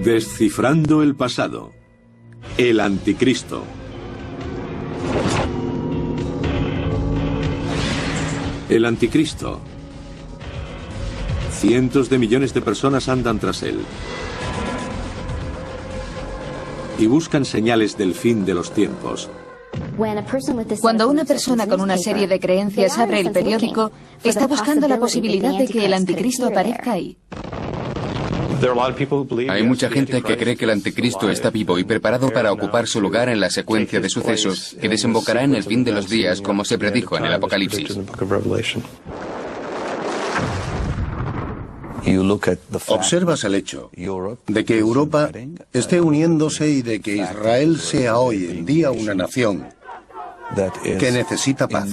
Descifrando el pasado. El Anticristo. El Anticristo. Cientos de millones de personas andan tras él y buscan señales del fin de los tiempos. Cuando una persona con una serie de creencias abre el periódico, está buscando la posibilidad de que el Anticristo aparezca ahí. Hay mucha gente que cree que el Anticristo está vivo y preparado para ocupar su lugar en la secuencia de sucesos que desembocará en el fin de los días, como se predijo en el Apocalipsis. Observas el hecho de que Europa esté uniéndose y de que Israel sea hoy en día una nación que necesita paz.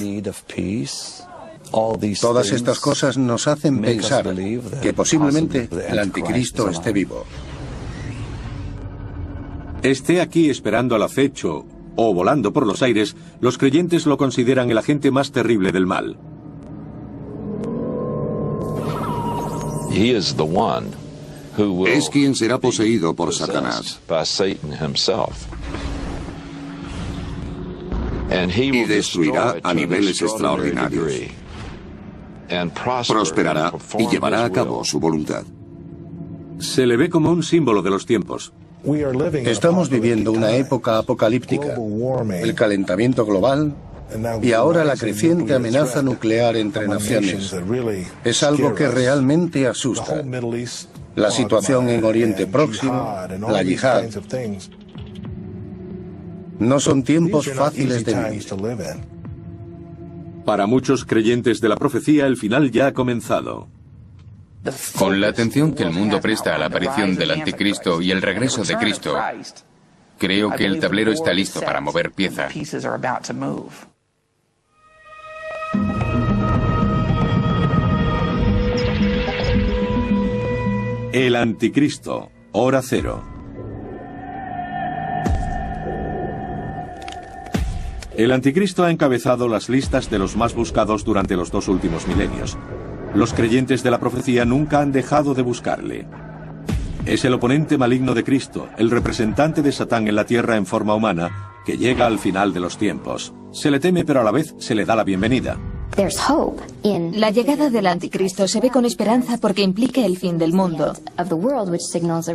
Todas estas cosas nos hacen pensar que posiblemente el Anticristo esté vivo. Esté aquí esperando al acecho o volando por los aires, los creyentes lo consideran el agente más terrible del mal. Es quien será poseído por Satanás. Y destruirá a niveles extraordinarios. Prosperará y llevará a cabo su voluntad. Se le ve como un símbolo de los tiempos. Estamos viviendo una época apocalíptica, el calentamiento global y ahora la creciente amenaza nuclear entre naciones. Es algo que realmente asusta. La situación en Oriente Próximo, la yihad. No son tiempos fáciles de vivir. Para muchos creyentes de la profecía, el final ya ha comenzado. Con la atención que el mundo presta a la aparición del Anticristo y el regreso de Cristo, creo que el tablero está listo para mover pieza. El Anticristo, hora cero. El Anticristo ha encabezado las listas de los más buscados durante los 2 últimos milenios. Los creyentes de la profecía nunca han dejado de buscarle. Es el oponente maligno de Cristo, el representante de Satán en la tierra en forma humana, que llega al final de los tiempos. Se le teme, pero a la vez se le da la bienvenida. La llegada del Anticristo se ve con esperanza porque implica el fin del mundo.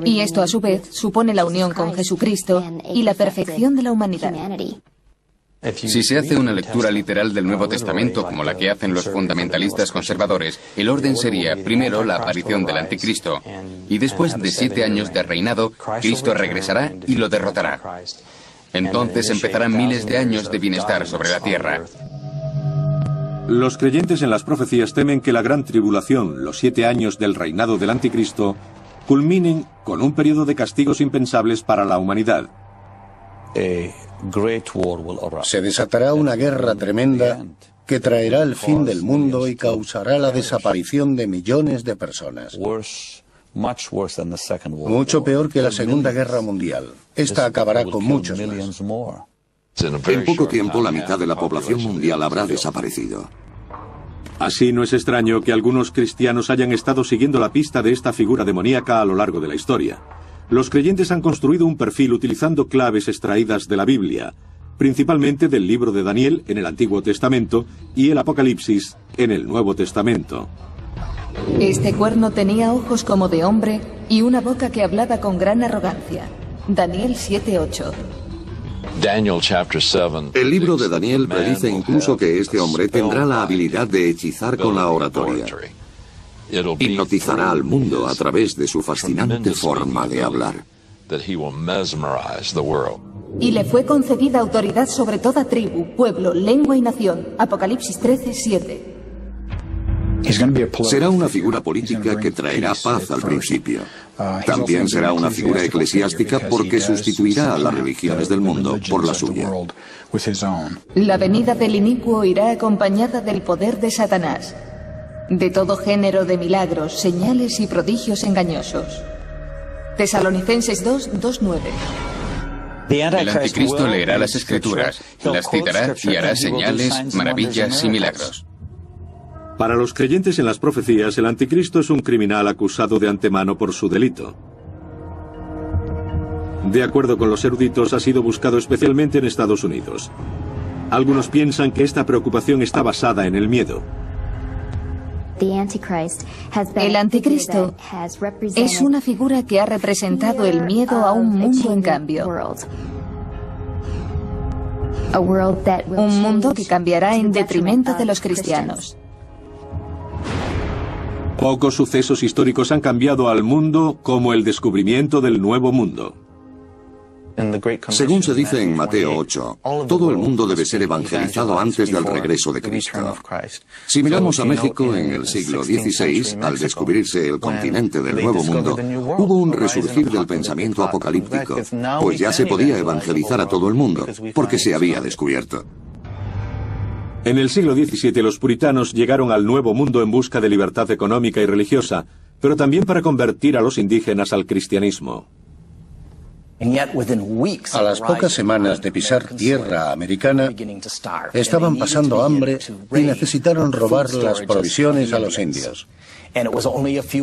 Y esto, a su vez, supone la unión con Jesucristo y la perfección de la humanidad. Si se hace una lectura literal del Nuevo Testamento, como la que hacen los fundamentalistas conservadores, el orden sería primero la aparición del Anticristo, y después de 7 años de reinado, Cristo regresará y lo derrotará. Entonces empezarán miles de años de bienestar sobre la tierra. Los creyentes en las profecías temen que la gran tribulación, los 7 años del reinado del Anticristo, culminen con un periodo de castigos impensables para la humanidad. Se desatará una guerra tremenda que traerá el fin del mundo y causará la desaparición de millones de personas. Mucho peor que la Segunda Guerra Mundial. Esta acabará con muchos más. En poco tiempo, la mitad de la población mundial habrá desaparecido. Así no es extraño que algunos cristianos hayan estado siguiendo la pista de esta figura demoníaca a lo largo de la historia. Los creyentes han construido un perfil utilizando claves extraídas de la Biblia, principalmente del libro de Daniel en el Antiguo Testamento y el Apocalipsis en el Nuevo Testamento. Este cuerno tenía ojos como de hombre y una boca que hablaba con gran arrogancia. Daniel 7:8. El libro de Daniel predice incluso que este hombre tendrá la habilidad de hechizar con la oratoria. Hipnotizará al mundo a través de su fascinante forma de hablar. Y le fue concedida autoridad sobre toda tribu, pueblo, lengua y nación. Apocalipsis 13:7. Será una figura política que traerá paz al principio. También será una figura eclesiástica porque sustituirá a las religiones del mundo por la suya. La venida del inicuo irá acompañada del poder de Satanás, de todo género de milagros, señales y prodigios engañosos. Tesalonicenses 2:9. El Anticristo leerá las Escrituras, las citará y hará señales, maravillas y milagros. Para los creyentes en las profecías, el Anticristo es un criminal acusado de antemano por su delito. De acuerdo con los eruditos, ha sido buscado especialmente en Estados Unidos. Algunos piensan que esta preocupación está basada en el miedo. El anticristo es una figura que ha representado el miedo a un mundo en cambio. Un mundo que cambiará en detrimento de los cristianos. Pocos sucesos históricos han cambiado al mundo como el descubrimiento del Nuevo Mundo. Según se dice en Mateo 8, todo el mundo debe ser evangelizado antes del regreso de Cristo. Si miramos a México en el siglo XVI, al descubrirse el continente del Nuevo Mundo, hubo un resurgir del pensamiento apocalíptico, pues ya se podía evangelizar a todo el mundo, porque se había descubierto. En el siglo XVII los puritanos llegaron al Nuevo Mundo en busca de libertad económica y religiosa, pero también para convertir a los indígenas al cristianismo. A las pocas semanas de pisar tierra americana, estaban pasando hambre y necesitaron robar las provisiones a los indios.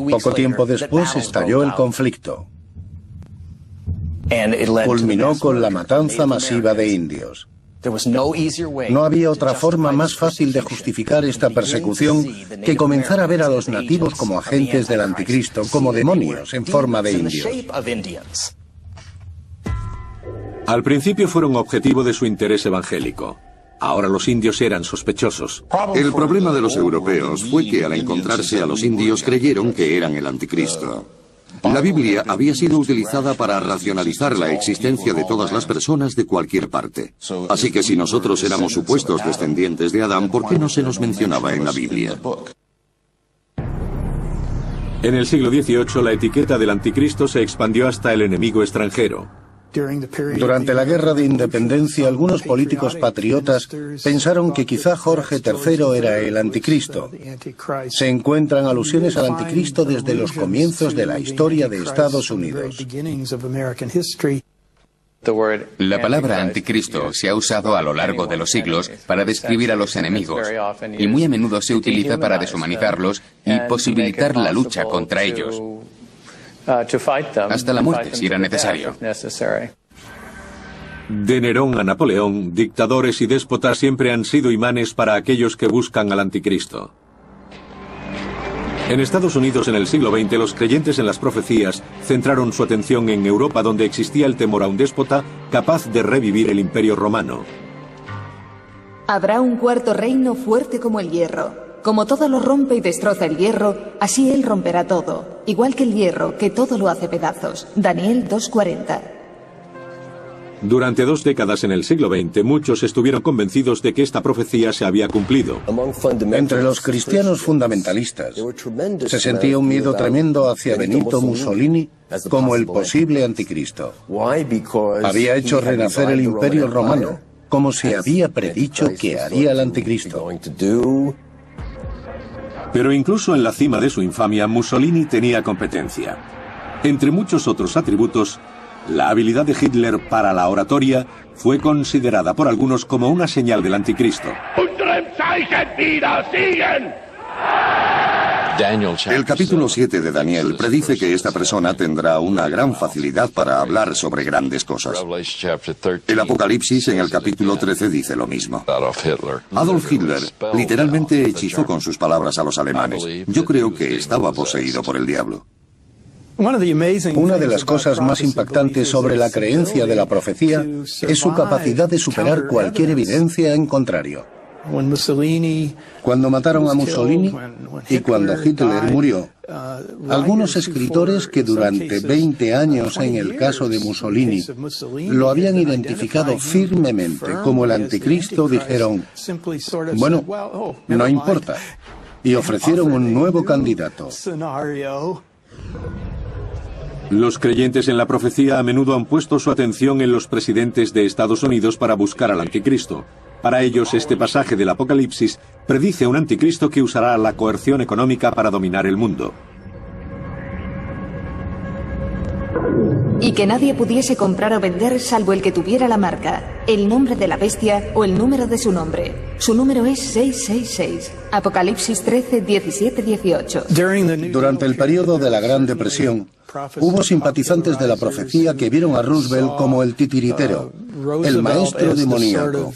Poco tiempo después estalló el conflicto. Culminó con la matanza masiva de indios. No había otra forma más fácil de justificar esta persecución que comenzar a ver a los nativos como agentes del anticristo, como demonios en forma de indios. Al principio fueron objetivo de su interés evangélico. Ahora los indios eran sospechosos. El problema de los europeos fue que al encontrarse a los indios creyeron que eran el anticristo. La Biblia había sido utilizada para racionalizar la existencia de todas las personas de cualquier parte. Así que si nosotros éramos supuestos descendientes de Adán, ¿por qué no se nos mencionaba en la Biblia? En el siglo XVIII la etiqueta del anticristo se expandió hasta el enemigo extranjero. Durante la Guerra de Independencia, algunos políticos patriotas pensaron que quizá Jorge III era el anticristo. Se encuentran alusiones al anticristo desde los comienzos de la historia de Estados Unidos. La palabra anticristo se ha usado a lo largo de los siglos para describir a los enemigos, y muy a menudo se utiliza para deshumanizarlos y posibilitar la lucha contra ellos. Hasta la muerte si era necesario. De Nerón a Napoleón, dictadores y déspotas siempre han sido imanes para aquellos que buscan al anticristo. En Estados Unidos en el siglo XX los creyentes en las profecías centraron su atención en Europa, donde existía el temor a un déspota capaz de revivir el Imperio Romano. Habrá un cuarto reino fuerte como el hierro. Como todo lo rompe y destroza el hierro, así él romperá todo, igual que el hierro, que todo lo hace pedazos. Daniel 2:40. Durante 2 décadas en el siglo XX, muchos estuvieron convencidos de que esta profecía se había cumplido. Entre los cristianos fundamentalistas se sentía un miedo tremendo hacia Benito Mussolini como el posible anticristo. Había hecho renacer el Imperio Romano, como se había predicho que haría el anticristo. Pero incluso en la cima de su infamia, Mussolini tenía competencia. Entre muchos otros atributos, la habilidad de Hitler para la oratoria fue considerada por algunos como una señal del anticristo. El capítulo 7 de Daniel predice que esta persona tendrá una gran facilidad para hablar sobre grandes cosas. El Apocalipsis en el capítulo 13 dice lo mismo. Adolf Hitler literalmente hechizó con sus palabras a los alemanes. Yo creo que estaba poseído por el diablo. Una de las cosas más impactantes sobre la creencia de la profecía es su capacidad de superar cualquier evidencia en contrario. Cuando mataron a Mussolini y cuando Hitler murió, algunos escritores que durante 20 años en el caso de Mussolini lo habían identificado firmemente como el anticristo dijeron, bueno, no importa, y ofrecieron un nuevo candidato. Los creyentes en la profecía a menudo han puesto su atención en los presidentes de Estados Unidos para buscar al anticristo. Para ellos, este pasaje del Apocalipsis predice un anticristo que usará la coerción económica para dominar el mundo. y que nadie pudiese comprar o vender salvo el que tuviera la marca, el nombre de la bestia o el número de su nombre. Su número es 666. Apocalipsis 13, 17, 18. Durante el periodo de la Gran Depresión, hubo simpatizantes de la profecía que vieron a Roosevelt como el titiritero, el maestro demoníaco.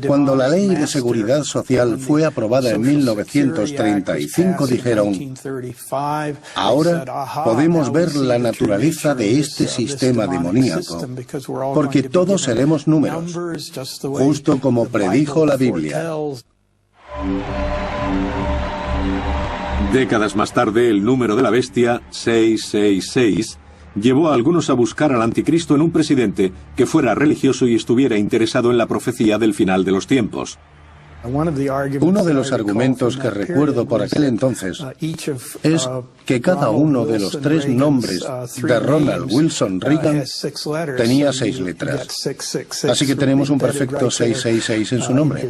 Cuando la Ley de Seguridad Social fue aprobada en 1935, dijeron: ahora podemos ver la naturaleza de este sistema demoníaco, porque todos seremos números, justo como predijo la Biblia. Décadas más tarde, el número de la bestia, 666, llevó a algunos a buscar al anticristo en un presidente que fuera religioso y estuviera interesado en la profecía del final de los tiempos. Uno de los argumentos que recuerdo por aquel entonces es que cada uno de los 3 nombres de Ronald Wilson Reagan tenía 6 letras. Así que tenemos un perfecto 666 en su nombre.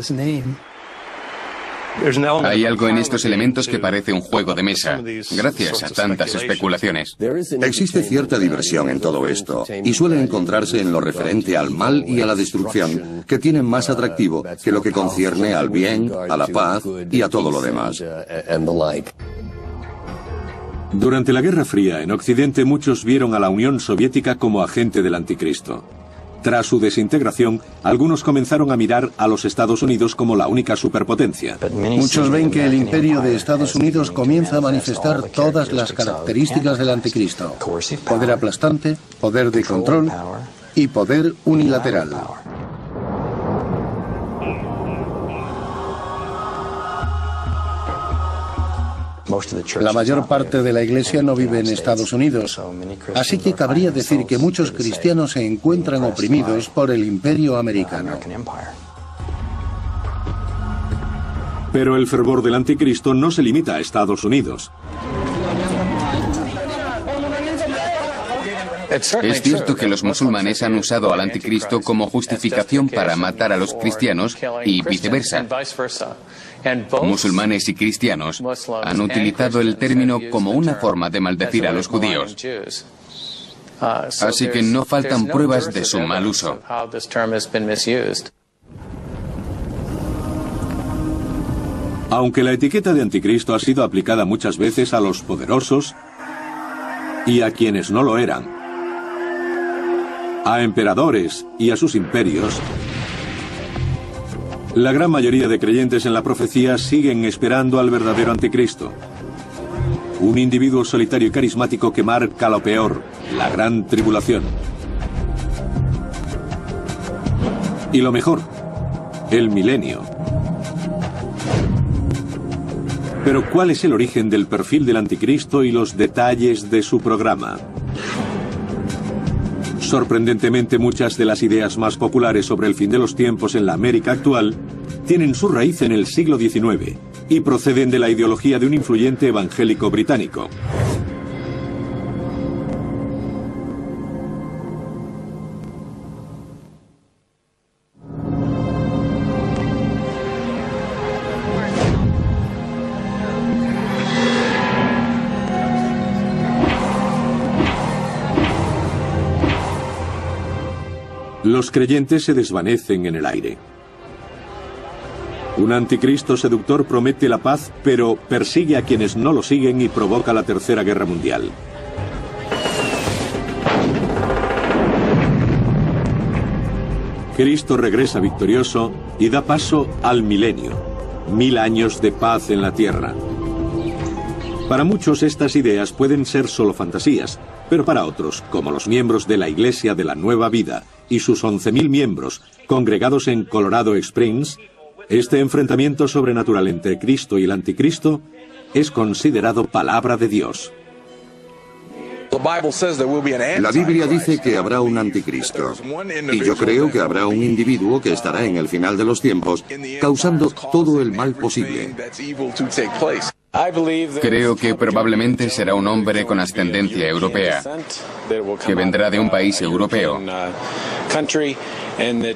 Hay algo en estos elementos que parece un juego de mesa, gracias a tantas especulaciones. Existe cierta diversión en todo esto, y suele encontrarse en lo referente al mal y a la destrucción, que tienen más atractivo que lo que concierne al bien, a la paz y a todo lo demás. Durante la Guerra Fría, en Occidente muchos vieron a la Unión Soviética como agente del anticristo. Tras su desintegración, algunos comenzaron a mirar a los Estados Unidos como la única superpotencia. Muchos ven que el imperio de Estados Unidos comienza a manifestar todas las características del anticristo: poder aplastante, poder de control y poder unilateral. La mayor parte de la Iglesia no vive en Estados Unidos, así que cabría decir que muchos cristianos se encuentran oprimidos por el imperio americano. Pero el fervor del anticristo no se limita a Estados Unidos. Es cierto que los musulmanes han usado al anticristo como justificación para matar a los cristianos y viceversa. Musulmanes y cristianos han utilizado el término como una forma de maldecir a los judíos. Así que no faltan pruebas de su mal uso. Aunque la etiqueta de anticristo ha sido aplicada muchas veces a los poderosos y a quienes no lo eran, a emperadores y a sus imperios, la gran mayoría de creyentes en la profecía siguen esperando al verdadero anticristo. Un individuo solitario y carismático que marca lo peor, la gran tribulación. Y lo mejor, el milenio. Pero ¿cuál es el origen del perfil del anticristo y los detalles de su programa? Sorprendentemente, muchas de las ideas más populares sobre el fin de los tiempos en la América actual tienen su raíz en el siglo XIX y proceden de la ideología de un influyente evangélico británico. Los creyentes se desvanecen en el aire. Un anticristo seductor promete la paz, pero persigue a quienes no lo siguen y provoca la Tercera Guerra Mundial. Cristo regresa victorioso y da paso al milenio, 1000 años de paz en la tierra. Para muchos estas ideas pueden ser solo fantasías, pero para otros, como los miembros de la Iglesia de la Nueva Vida y sus 11.000 miembros congregados en Colorado Springs, este enfrentamiento sobrenatural entre Cristo y el anticristo es considerado palabra de Dios. La Biblia dice que habrá un anticristo, y yo creo que habrá un individuo que estará en el final de los tiempos, causando todo el mal posible. Creo que probablemente será un hombre con ascendencia europea, que vendrá de un país europeo,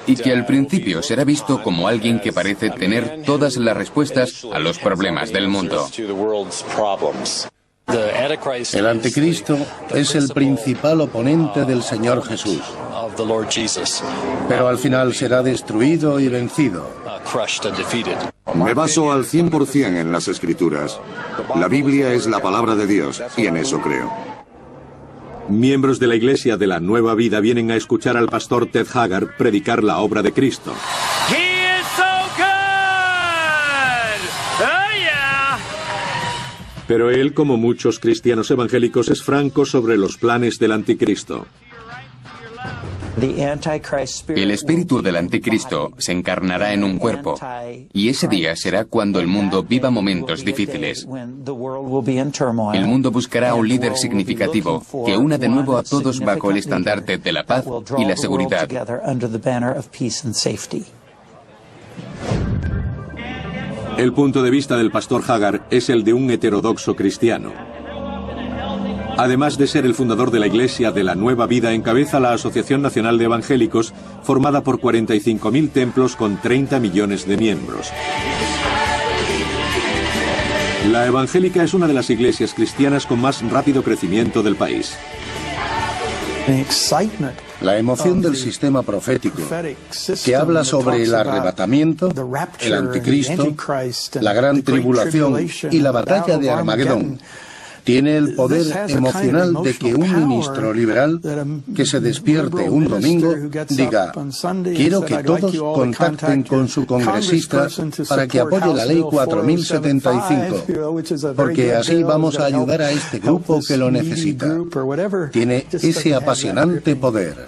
y que al principio será visto como alguien que parece tener todas las respuestas a los problemas del mundo. El anticristo es el principal oponente del Señor Jesús, pero al final será destruido y vencido. Me baso al 100% en las Escrituras. La Biblia es la palabra de Dios y en eso creo. Miembros de la Iglesia de la Nueva Vida vienen a escuchar al pastor Ted Haggard predicar la obra de Cristo. Pero él, como muchos cristianos evangélicos, es franco sobre los planes del anticristo. El espíritu del anticristo se encarnará en un cuerpo, y ese día será cuando el mundo viva momentos difíciles. El mundo buscará un líder significativo que una de nuevo a todos bajo el estandarte de la paz y la seguridad. El punto de vista del pastor Haggard es el de un heterodoxo cristiano. Además de ser el fundador de la Iglesia de la Nueva Vida, encabeza la Asociación Nacional de Evangélicos, formada por 45.000 templos con 30 millones de miembros. La evangélica es una de las iglesias cristianas con más rápido crecimiento del país. La emoción del sistema profético, que habla sobre el arrebatamiento, el anticristo, la gran tribulación y la batalla de Armagedón, tiene el poder emocional de que un ministro liberal que se despierte un domingo diga: quiero que todos contacten con su congresista para que apoye la ley 4075, porque así vamos a ayudar a este grupo que lo necesita. Tiene ese apasionante poder.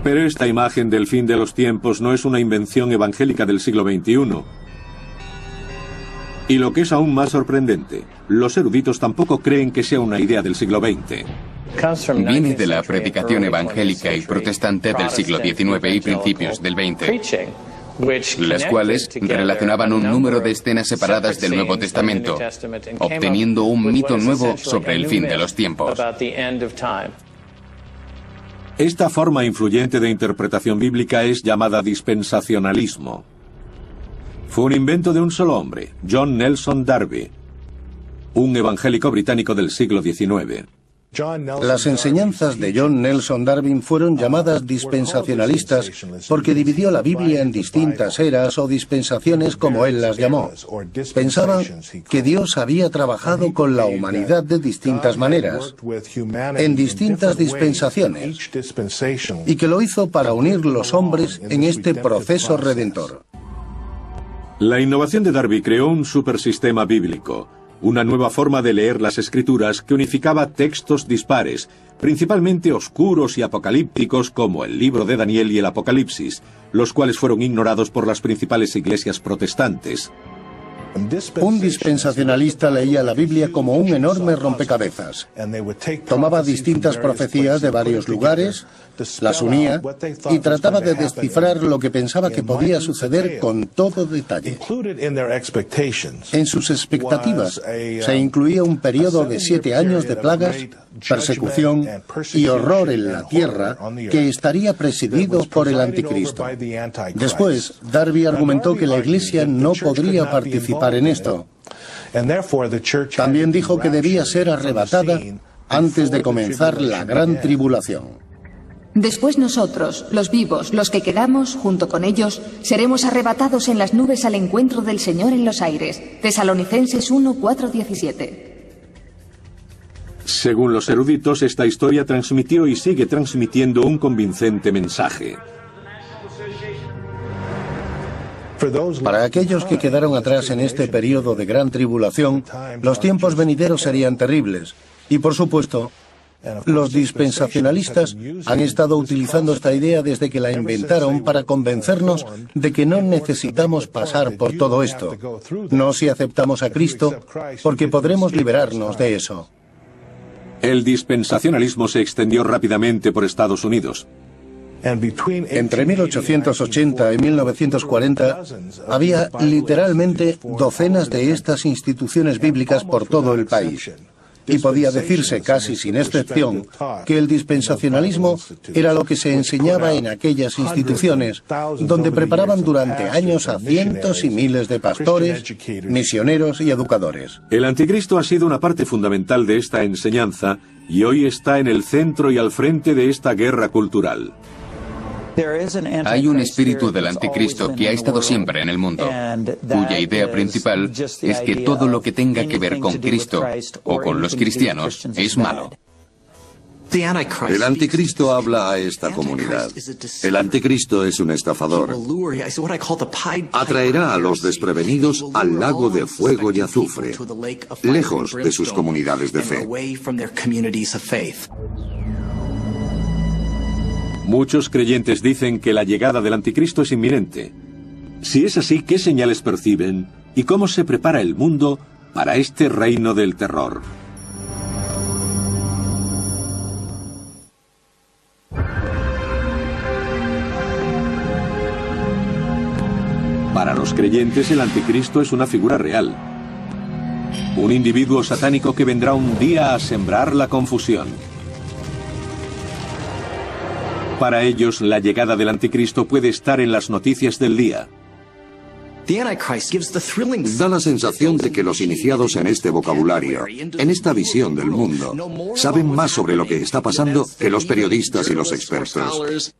Pero esta imagen del fin de los tiempos no es una invención evangélica del siglo XXI. Y lo que es aún más sorprendente, los eruditos tampoco creen que sea una idea del siglo XX. Viene de la predicación evangélica y protestante del siglo XIX y principios del XX, las cuales relacionaban un número de escenas separadas del Nuevo Testamento, obteniendo un mito nuevo sobre el fin de los tiempos. Esta forma influyente de interpretación bíblica es llamada dispensacionalismo. Fue un invento de un solo hombre, John Nelson Darby, un evangélico británico del siglo XIX. Las enseñanzas de John Nelson Darby fueron llamadas dispensacionalistas porque dividió la Biblia en distintas eras o dispensaciones, como él las llamó. Pensaba que Dios había trabajado con la humanidad de distintas maneras, en distintas dispensaciones, y que lo hizo para unir los hombres en este proceso redentor. La innovación de Darby creó un supersistema bíblico, una nueva forma de leer las Escrituras que unificaba textos dispares, principalmente oscuros y apocalípticos como el libro de Daniel y el Apocalipsis, los cuales fueron ignorados por las principales iglesias protestantes. Un dispensacionalista leía la Biblia como un enorme rompecabezas. Tomaba distintas profecías de varios lugares, las unía y trataba de descifrar lo que pensaba que podía suceder con todo detalle. En sus expectativas se incluía un periodo de 7 años de plagas, persecución y horror en la tierra que estaría presidido por el anticristo. Después, Darby argumentó que la Iglesia no podría participar en esto. También dijo que debía ser arrebatada antes de comenzar la gran tribulación. Después nosotros, los vivos, los que quedamos, junto con ellos, seremos arrebatados en las nubes al encuentro del Señor en los aires. Tesalonicenses 1:4-17. Según los eruditos, esta historia transmitió y sigue transmitiendo un convincente mensaje. Para aquellos que quedaron atrás en este periodo de gran tribulación, los tiempos venideros serían terribles. Y por supuesto, los dispensacionalistas han estado utilizando esta idea desde que la inventaron para convencernos de que no necesitamos pasar por todo esto. No si aceptamos a Cristo, porque podremos liberarnos de eso. El dispensacionalismo se extendió rápidamente por Estados Unidos. Entre 1880 y 1940 había literalmente docenas de estas instituciones bíblicas por todo el país. y podía decirse casi sin excepción que el dispensacionalismo era lo que se enseñaba en aquellas instituciones donde preparaban durante años a cientos y miles de pastores, misioneros y educadores. El anticristo ha sido una parte fundamental de esta enseñanza y hoy está en el centro y al frente de esta guerra cultural. Hay un espíritu del anticristo que ha estado siempre en el mundo, cuya idea principal es que todo lo que tenga que ver con Cristo o con los cristianos es malo. El anticristo habla a esta comunidad. El anticristo es un estafador. Atraerá a los desprevenidos al lago de fuego y azufre, lejos de sus comunidades de fe. Muchos creyentes dicen que la llegada del anticristo es inminente. Si es así, ¿qué señales perciben y cómo se prepara el mundo para este reino del terror? Para los creyentes, el anticristo es una figura real. Un individuo satánico que vendrá un día a sembrar la confusión. Para ellos, la llegada del anticristo puede estar en las noticias del día. Da la sensación de que los iniciados en este vocabulario, en esta visión del mundo, saben más sobre lo que está pasando que los periodistas y los expertos.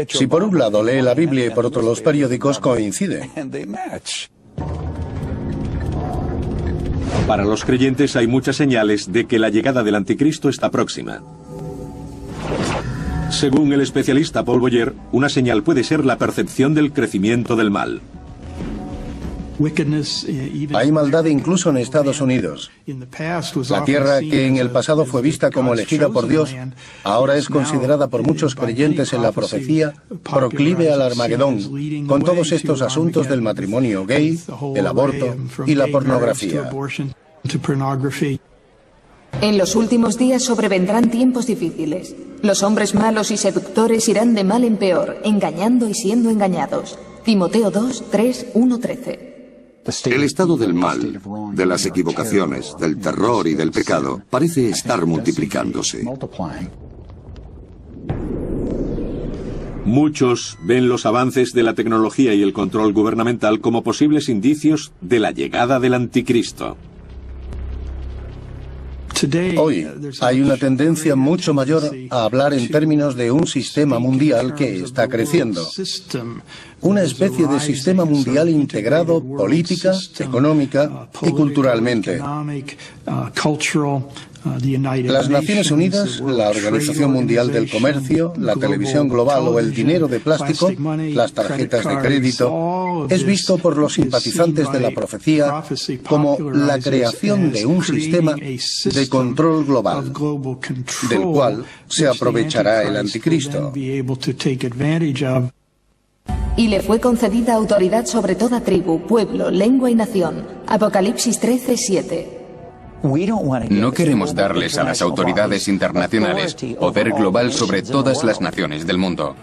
Si por un lado lee la Biblia y por otro los periódicos, coincide. Para los creyentes hay muchas señales de que la llegada del anticristo está próxima. Según el especialista Paul Boyer, una señal puede ser la percepción del crecimiento del mal. Hay maldad incluso en Estados Unidos. La tierra que en el pasado fue vista como elegida por Dios, ahora es considerada por muchos creyentes en la profecía proclive al Armagedón, con todos estos asuntos del matrimonio gay, el aborto y la pornografía. En los últimos días sobrevendrán tiempos difíciles. Los hombres malos y seductores irán de mal en peor, engañando y siendo engañados. Timoteo 2, 3, 1, 13. El estado del mal, de las equivocaciones, del terror y del pecado parece estar multiplicándose. Muchos ven los avances de la tecnología y el control gubernamental como posibles indicios de la llegada del anticristo. Hoy hay una tendencia mucho mayor a hablar en términos de un sistema mundial que está creciendo. Una especie de sistema mundial integrado política, económica y culturalmente. Las Naciones Unidas, la Organización Mundial del Comercio, la televisión global o el dinero de plástico, las tarjetas de crédito, es visto por los simpatizantes de la profecía como la creación de un sistema de control global, del cual se aprovechará el anticristo. Y le fue concedida autoridad sobre toda tribu, pueblo, lengua y nación. Apocalipsis 13, 7. No queremos darles a las autoridades internacionales poder global sobre todas las naciones del mundo.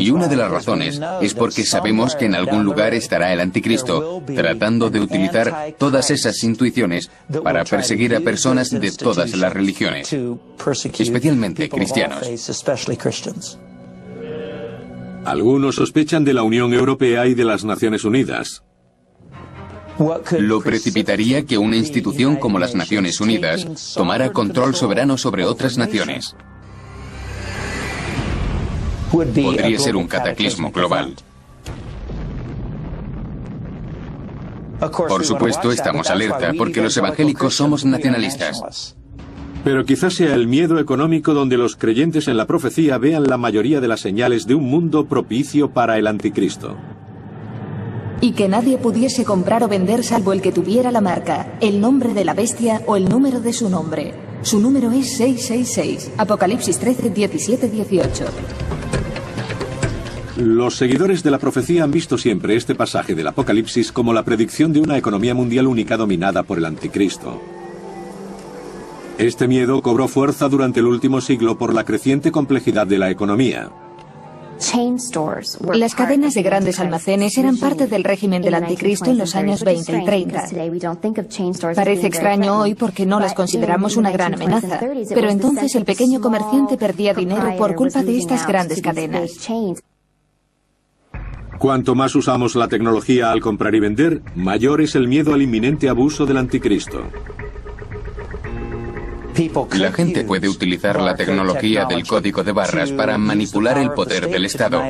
Y una de las razones es porque sabemos que en algún lugar estará el anticristo tratando de utilizar todas esas intuiciones para perseguir a personas de todas las religiones, especialmente cristianos. Algunos sospechan de la Unión Europea y de las Naciones Unidas. Lo precipitaría que una institución como las Naciones Unidas tomara control soberano sobre otras naciones. Podría ser un cataclismo global. Por supuesto, estamos alerta porque los evangélicos somos nacionalistas. Pero quizás sea el miedo económico donde los creyentes en la profecía vean la mayoría de las señales de un mundo propicio para el anticristo. Y que nadie pudiese comprar o vender salvo el que tuviera la marca, el nombre de la bestia o el número de su nombre. Su número es 666. Apocalipsis 13, 17, 18. Los seguidores de la profecía han visto siempre este pasaje del Apocalipsis como la predicción de una economía mundial única dominada por el anticristo. Este miedo cobró fuerza durante el último siglo por la creciente complejidad de la economía. Las cadenas de grandes almacenes eran parte del régimen del anticristo en los años 20 y 30. Parece extraño hoy porque no las consideramos una gran amenaza, pero entonces el pequeño comerciante perdía dinero por culpa de estas grandes cadenas. Cuanto más usamos la tecnología al comprar y vender, mayor es el miedo al inminente abuso del anticristo. La gente puede utilizar la tecnología del código de barras para manipular el poder del Estado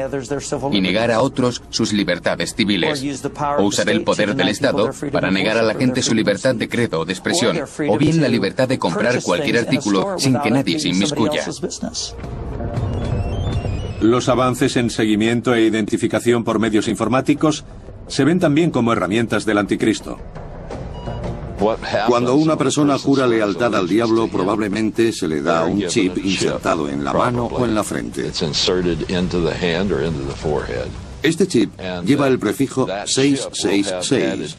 y negar a otros sus libertades civiles, o usar el poder del Estado para negar a la gente su libertad de credo o de expresión, o bien la libertad de comprar cualquier artículo sin que nadie se inmiscuya. Los avances en seguimiento e identificación por medios informáticos se ven también como herramientas del anticristo. Cuando una persona jura lealtad al diablo, probablemente se le da un chip insertado en la mano o en la frente. Este chip lleva el prefijo 666,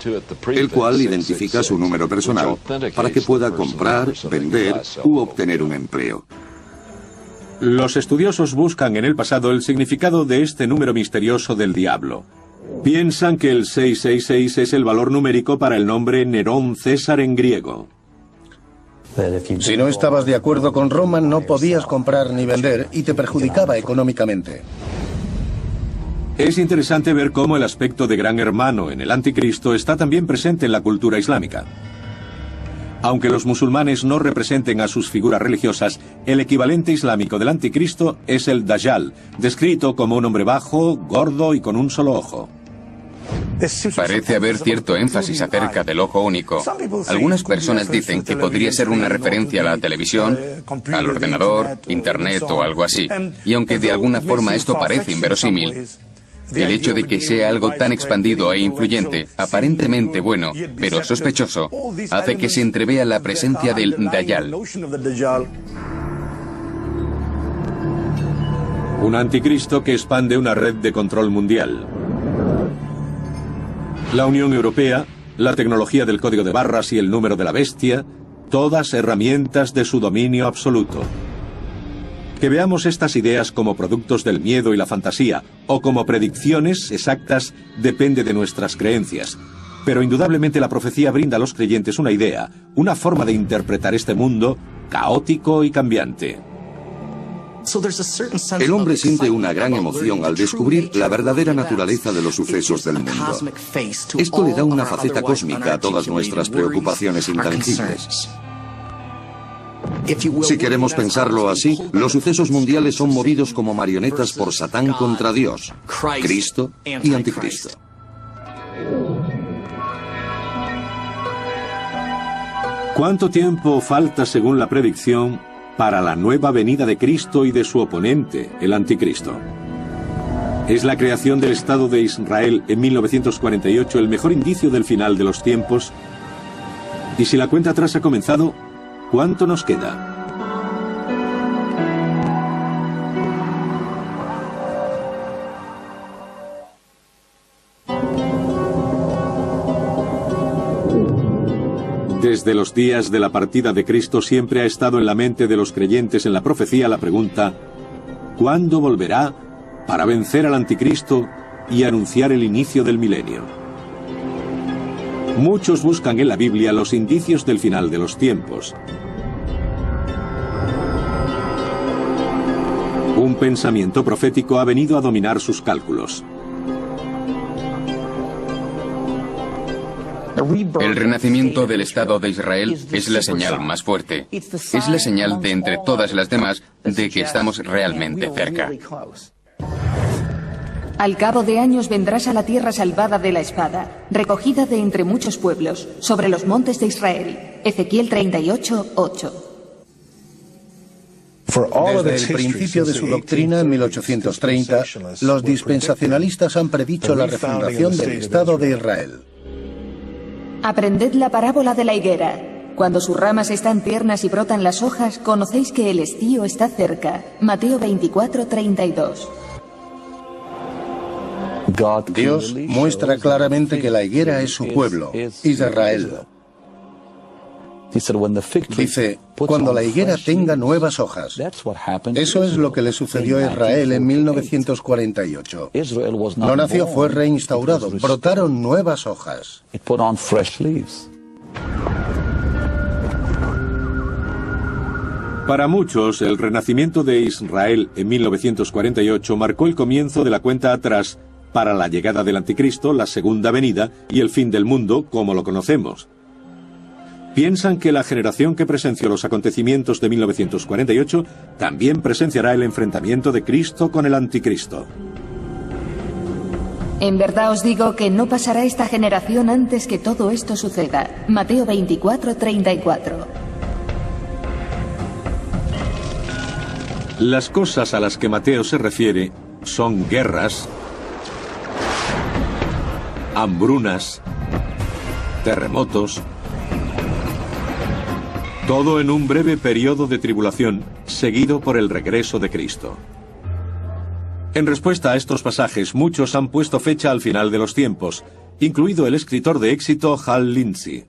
el cual identifica su número personal para que pueda comprar, vender u obtener un empleo. Los estudiosos buscan en el pasado el significado de este número misterioso del diablo. Piensan que el 666 es el valor numérico para el nombre Nerón César en griego. Si no estabas de acuerdo con Roma, no podías comprar ni vender y te perjudicaba económicamente. Es interesante ver cómo el aspecto de gran hermano en el anticristo está también presente en la cultura islámica. Aunque los musulmanes no representen a sus figuras religiosas, el equivalente islámico del anticristo es el Dajjal, descrito como un hombre bajo, gordo y con un solo ojo. Parece haber cierto énfasis acerca del ojo único. Algunas personas dicen que podría ser una referencia a la televisión, al ordenador, internet o algo así. Y aunque de alguna forma esto parece inverosímil, el hecho de que sea algo tan expandido e influyente, aparentemente bueno, pero sospechoso, hace que se entrevea la presencia del Dajjal. Un anticristo que expande una red de control mundial. La Unión Europea, la tecnología del código de barras y el número de la bestia, todas herramientas de su dominio absoluto. Que veamos estas ideas como productos del miedo y la fantasía, o como predicciones exactas, depende de nuestras creencias. Pero indudablemente la profecía brinda a los creyentes una idea, una forma de interpretar este mundo caótico y cambiante. El hombre siente una gran emoción al descubrir la verdadera naturaleza de los sucesos del mundo. Esto le da una faceta cósmica a todas nuestras preocupaciones intangibles. Si queremos pensarlo así, los sucesos mundiales son movidos como marionetas por Satán contra Dios, Cristo y Anticristo. ¿Cuánto tiempo falta, según la predicción, para la nueva venida de Cristo y de su oponente, el Anticristo? ¿Es la creación del Estado de Israel en 1948 el mejor indicio del final de los tiempos? Y si la cuenta atrás ha comenzado, ¿cuánto nos queda? Desde los días de la partida de Cristo siempre ha estado en la mente de los creyentes en la profecía la pregunta: ¿cuándo volverá para vencer al anticristo y anunciar el inicio del milenio? Muchos buscan en la Biblia los indicios del final de los tiempos. Un pensamiento profético ha venido a dominar sus cálculos. El renacimiento del Estado de Israel es la señal más fuerte. Es la señal de entre todas las demás de que estamos realmente cerca. Al cabo de años vendrás a la tierra salvada de la espada, recogida de entre muchos pueblos, sobre los montes de Israel. Ezequiel 38:8. Desde el principio de su doctrina, en 1830, los dispensacionalistas han predicho la refundación del Estado de Israel. Aprended la parábola de la higuera. Cuando sus ramas están tiernas y brotan las hojas, conocéis que el estío está cerca. Mateo 24:32. Dios muestra claramente que la higuera es su pueblo, Israel. Dice, cuando la higuera tenga nuevas hojas. Eso es lo que le sucedió a Israel en 1948. No nació, fue reinstaurado. Brotaron nuevas hojas. Para muchos, el renacimiento de Israel en 1948 marcó el comienzo de la cuenta atrás para la llegada del Anticristo, la segunda venida y el fin del mundo como lo conocemos. Piensan que la generación que presenció los acontecimientos de 1948 también presenciará el enfrentamiento de Cristo con el Anticristo. En verdad os digo que no pasará esta generación antes que todo esto suceda. Mateo 24:34. Las cosas a las que Mateo se refiere son guerras, hambrunas, terremotos, todo en un breve periodo de tribulación, seguido por el regreso de Cristo. En respuesta a estos pasajes, muchos han puesto fecha al final de los tiempos, incluido el escritor de éxito Hal Lindsey.